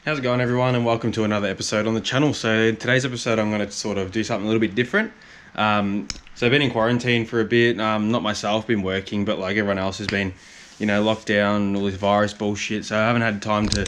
How's it going, everyone, and welcome to another episode on the channel. So in today's episode I'm going to sort of do something a little bit different. So I've been in quarantine for a bit, not myself, been working, but like everyone else has been, you know, locked down, all this virus bullshit, so I haven't had time to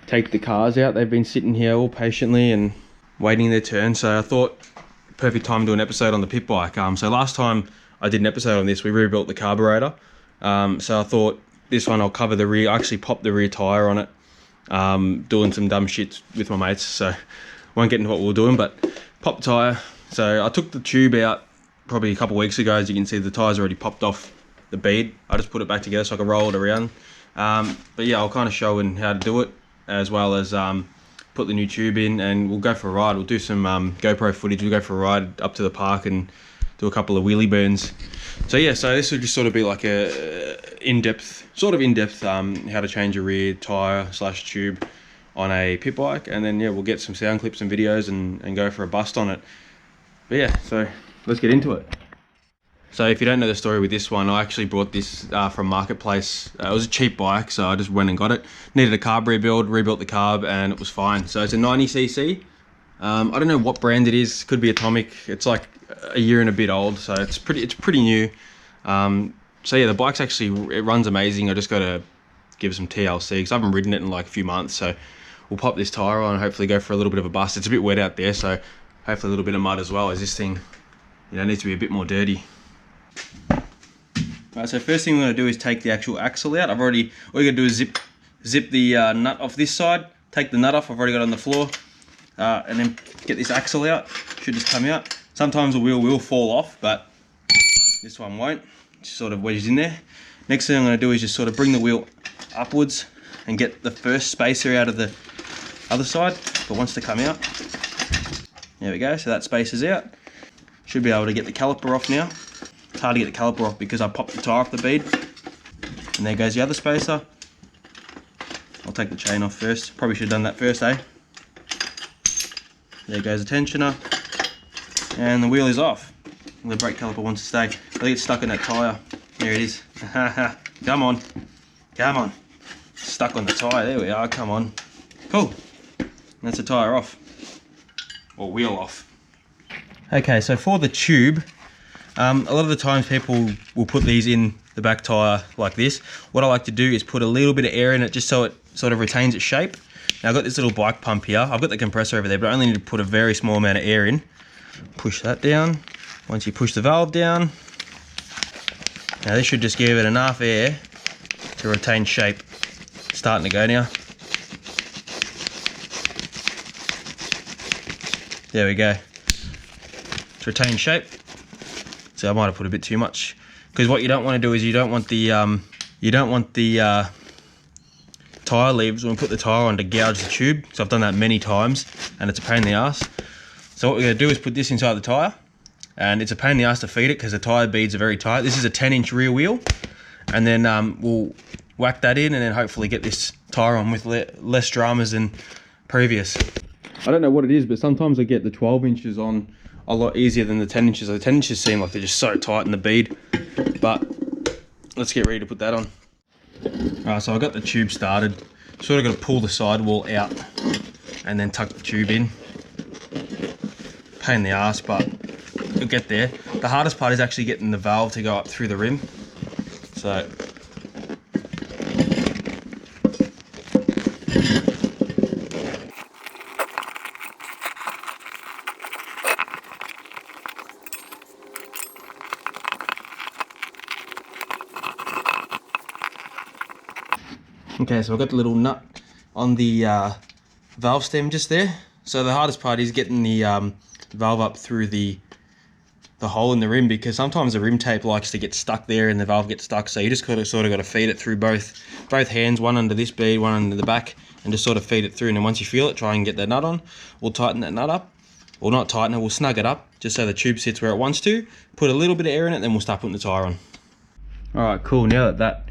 take the cars out. They've been sitting here all patiently and waiting their turn, so I thought perfect time to do an episode on the pit bike. So last time I did an episode on this, we rebuilt the carburetor, so I thought this one I'll cover the rear. I actually popped the rear tyre on it, doing some dumb shit with my mates, so won't get into what we were doing, but popped the tyre. So I took the tube out probably a couple of weeks ago. As you can see, the tyre's already popped off the bead. I just put it back together so I can roll it around. But yeah, I'll kind of show how to do it, as well as put the new tube in, and we'll go for a ride. We'll do some GoPro footage. We'll go for a ride up to the park and do a couple of wheelie burns. So yeah, so this will just sort of be like a in-depth how to change a rear tyre / tube on a pit bike, and then yeah, we'll get some sound clips and videos and go for a bust on it. But yeah, so let's get into it. So if you don't know the story with this one, I actually bought this from Marketplace. It was a cheap bike, so I just went and got it. Needed a carb rebuild, rebuilt the carb, and it was fine. So it's a 90cc. I don't know what brand it is. Could be Atomic. It's like a year and a bit old, so it's pretty new. So yeah, the bike's actually, it runs amazing. I just got to give some TLC because I haven't ridden it in like a few months. So we'll pop this tyre on and hopefully go for a little bit of a bust. It's a bit wet out there, so hopefully a little bit of mud as well, as this thing, you know, needs to be a bit more dirty. Alright, so first thing we're going to do is take the actual axle out. All you got to do is zip the nut off this side, take the nut off, I've already got it on the floor, and then get this axle out. Should just come out. Sometimes the wheel will fall off, but this one won't. Just sort of wedged in there. Next thing I'm going to do is just sort of bring the wheel upwards and get the first spacer out of the other side that wants to come out. There we go, so that spacer's out. Should be able to get the caliper off now. It's hard to get the caliper off because I popped the tyre off the bead. And there goes the other spacer. I'll take the chain off first. Probably should have done that first, eh? There goes the tensioner. And the wheel is off. The brake caliper wants to stay. I think it's stuck in that tyre. There it is. Come on. Come on. Stuck on the tyre. There we are. Come on. Cool. That's the tyre off. Or wheel off. Okay, so for the tube, a lot of the times people will put these in the back tyre like this. What I like to do is put a little bit of air in it just so it sort of retains its shape. Now I've got this little bike pump here. I've got the compressor over there, but I only need to put a very small amount of air in. Push that down. Once you push the valve down, now this should just give it enough air to retain shape. It's starting to go now. There we go. To retain shape. So I might have put a bit too much, because what you don't want to do is you don't want the tyre leaves when we put the tyre on to gouge the tube. So I've done that many times and it's a pain in the ass. So what we're going to do is put this inside the tyre, and it's a pain in the ass to feed it because the tyre beads are very tight. This is a 10-inch rear wheel, and then we'll whack that in and then hopefully get this tyre on with less dramas than previous. I don't know what it is, but sometimes I get the 12 inches on a lot easier than the 10 inches. The 10 inches seem like they're just so tight in the bead, but let's get ready to put that on. Alright, so I got the tube started. Sort of got to pull the sidewall out and then tuck the tube in. Pain in the ass, but you'll get there. The hardest part is actually getting the valve to go up through the rim. So okay, so I've got the little nut on the valve stem just there. So the hardest part is getting the valve up through the hole in the rim, because sometimes the rim tape likes to get stuck there and the valve gets stuck. So you just sort of got to feed it through both hands, one under this bead, one under the back, and just sort of feed it through. And then once you feel it, try and get that nut on. We'll tighten that nut up, or not tighten it, we'll snug it up just so the tube sits where it wants to. Put a little bit of air in it, then we'll start putting the tyre on. All right, cool. Now that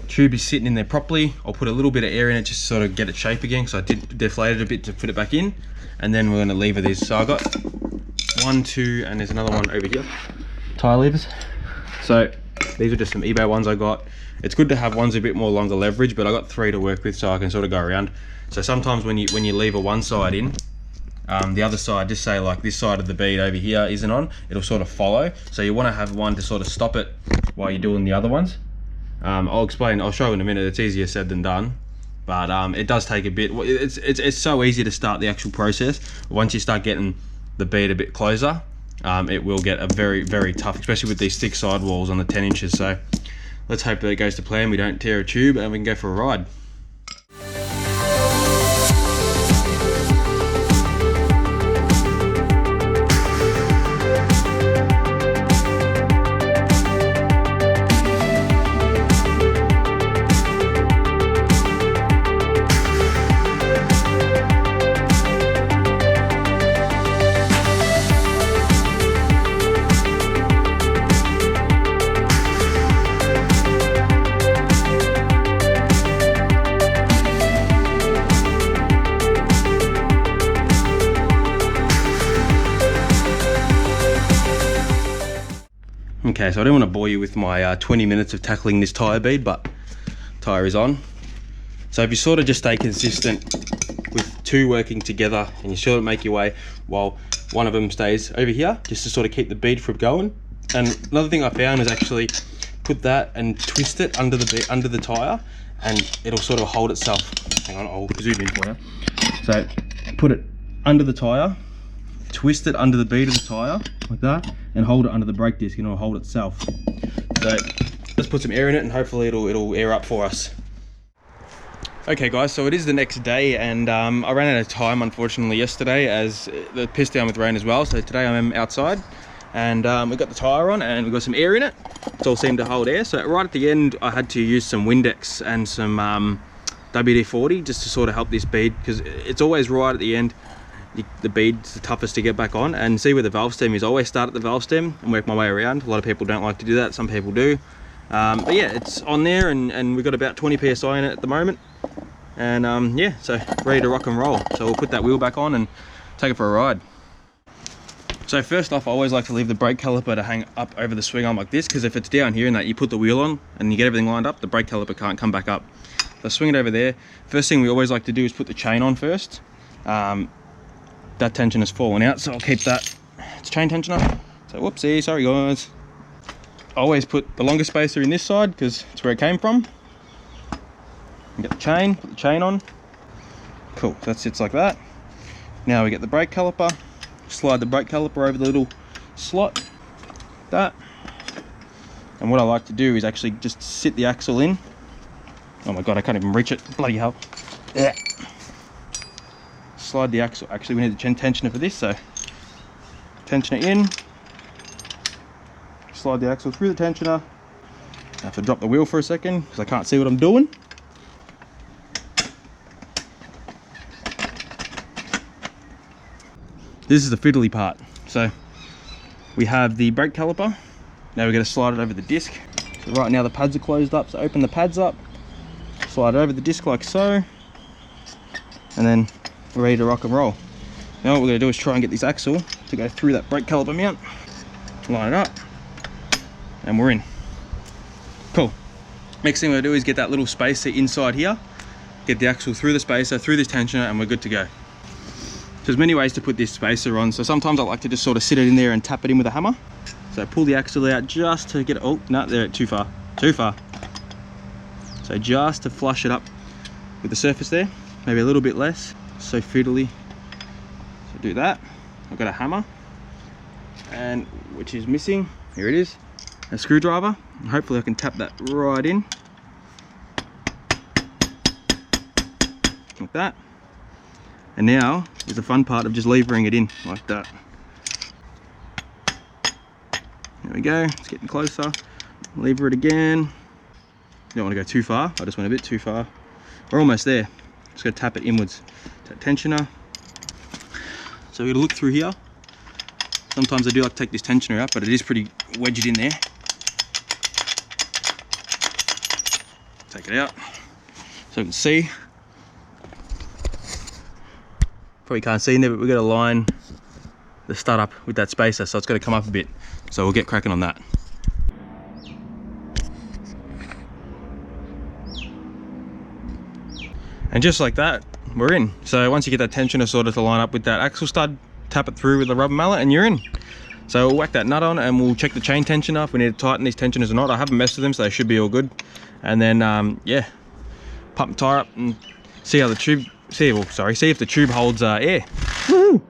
tube is sitting in there properly, I'll put a little bit of air in it just to sort of get its shape again, because I did deflate it a bit to put it back in, and then we're going to lever these. So I got 1, 2, and there's another one over here, tyre levers. So these are just some eBay ones I got. It's good to have ones a bit more longer leverage, but I got 3 to work with so I can sort of go around. So sometimes when you lever one side in, the other side, just say like this side of the bead over here isn't on, it'll sort of follow. So you want to have one to sort of stop it while you're doing the other ones. I'll show you in a minute. It's easier said than done, but it does take a bit. It's so easy to start the actual process. Once you start getting the bead a bit closer, it will get a very tough, especially with these thick sidewalls on the 10 inches. So let's hope that it goes to plan, we don't tear a tube, and we can go for a ride. Okay, so I don't want to bore you with my 20 minutes of tackling this tyre bead, but tyre is on. So if you sort of just stay consistent with two working together, and you sort of make your way while one of them stays over here, just to sort of keep the bead from going. And another thing I found is actually put that and twist it under the tyre, and it'll sort of hold itself. Hang on, I'll zoom in for you. So put it under the tyre, twist it under the bead of the tyre like that, and hold it under the brake disc, and it'll hold itself. So let's put some air in it, and hopefully it'll air up for us. Okay guys, so it is the next day, and I ran out of time unfortunately yesterday, as the pissed down with rain as well. So today I'm outside, and we got the tyre on, and we got some air in it. It's all seemed to hold air. So right at the end I had to use some Windex and some WD-40 just to sort of help this bead, because it's always right at the end. The bead's the toughest to get back on. And see where the valve stem is, I always start at the valve stem and work my way around. A lot of people don't like to do that, some people do. But yeah, it's on there, and we've got about 20 psi in it at the moment. And yeah, so ready to rock and roll. So we'll put that wheel back on and take it for a ride. So first off, I always like to leave the brake caliper to hang up over the swing arm like this, because if it's down here and that you put the wheel on and you get everything lined up, the brake caliper can't come back up. So swing it over there. First thing we always like to do is put the chain on first. That tension has fallen out, so I'll keep that. It's chain tensioner. So whoopsie, sorry guys. I always put the longer spacer in this side because it's where it came from. Get the chain, put the chain on. Cool, so that sits like that. Now we get the brake caliper, slide the brake caliper over the little slot, like that. And what I like to do is actually just sit the axle in. Oh my god, I can't even reach it, bloody hell. Yeah. Slide the axle. Actually, we need the tensioner for this, so tensioner in, slide the axle through the tensioner. I have to drop the wheel for a second because I can't see what I'm doing. This is the fiddly part. So we have the brake caliper. Now we're going to slide it over the disc. So right now the pads are closed up, so open the pads up, slide it over the disc like so, and then we're ready to rock and roll. Now what we're going to do is try and get this axle to go through that brake caliper mount, line it up, and we're in. Cool. Next thing we're going to do is get that little spacer inside here, get the axle through the spacer, through this tensioner, and we're good to go. So there's many ways to put this spacer on. So sometimes I like to just sort of sit it in there and tap it in with a hammer. So pull the axle out just to get it, oh no, there, too far. So just to flush it up with the surface there, maybe a little bit less. So fiddly. So do that. I've got a hammer, and which is missing. Here it is, a screwdriver. And hopefully I can tap that right in like that. And now is the fun part of just levering it in like that. There we go. It's getting closer. Lever it again. You don't want to go too far. I just went a bit too far. We're almost there. Just going to tap it inwards. That tensioner. So we're going to look through here. Sometimes I do like to take this tensioner out, but it is pretty wedged in there. Take it out. So you can see. Probably can't see in there, but we've got to line the stud up with that spacer, so it's got to come up a bit. So we'll get cracking on that. And just like that, we're in. So once you get that tensioner sorted to line up with that axle stud, tap it through with the rubber mallet and you're in. So we'll whack that nut on and we'll check the chain tensioner if we need to tighten these tensioners or not. I haven't messed with them, so they should be all good. And then yeah, pump the tyre up and see how the tube, see if the tube holds air. Woo!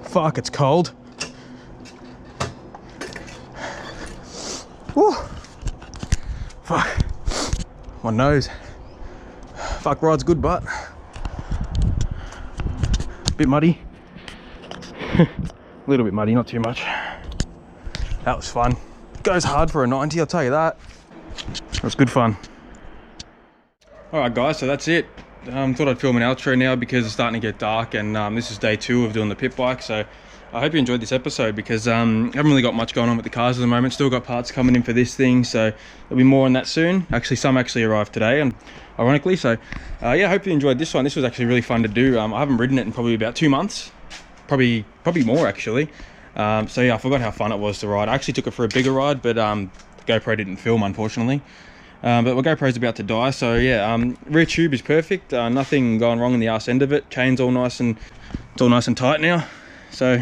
Fuck, it's cold. Woo. Fuck. My nose. Fuck, ride's good, but bit muddy. A little bit muddy, not too much. That was fun. Goes hard for a 90, I'll tell you that. It was good fun. Alright guys, so that's it. Thought I'd film an outro now because it's starting to get dark, and this is day 2 of doing the pit bike. So I hope you enjoyed this episode because I haven't really got much going on with the cars at the moment. Still got parts coming in for this thing, so there'll be more on that soon. Actually, some actually arrived today, and ironically. So yeah, I hope you enjoyed this one. This was actually really fun to do. I haven't ridden it in probably about 2 months, probably more actually. So yeah, I forgot how fun it was to ride. I actually took it for a bigger ride, but the GoPro didn't film, unfortunately. But my GoPro's about to die, so yeah, rear tube is perfect. Nothing going wrong in the arse end of it. Chain's all nice and it's all nice and tight now. So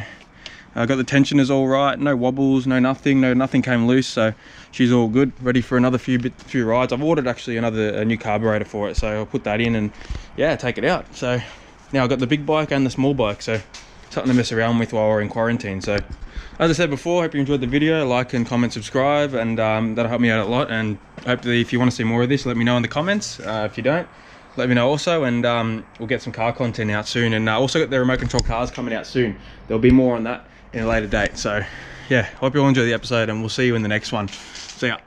I got the tensioners all right, no wobbles, nothing came loose, so she's all good, ready for another few rides. I've ordered actually a new carburetor for it, so I'll put that in and yeah, take it out. So now I've got the big bike and the small bike, so something to mess around with while we're in quarantine. So as I said before, hope you enjoyed the video. Like and comment, subscribe, and that'll help me out a lot. And hopefully if you want to see more of this, let me know in the comments. If you don't, let me know also, and we'll get some car content out soon. And also got the remote control cars coming out soon. There'll be more on that in a later date. So yeah, hope you all enjoy the episode, and we'll see you in the next one. See ya.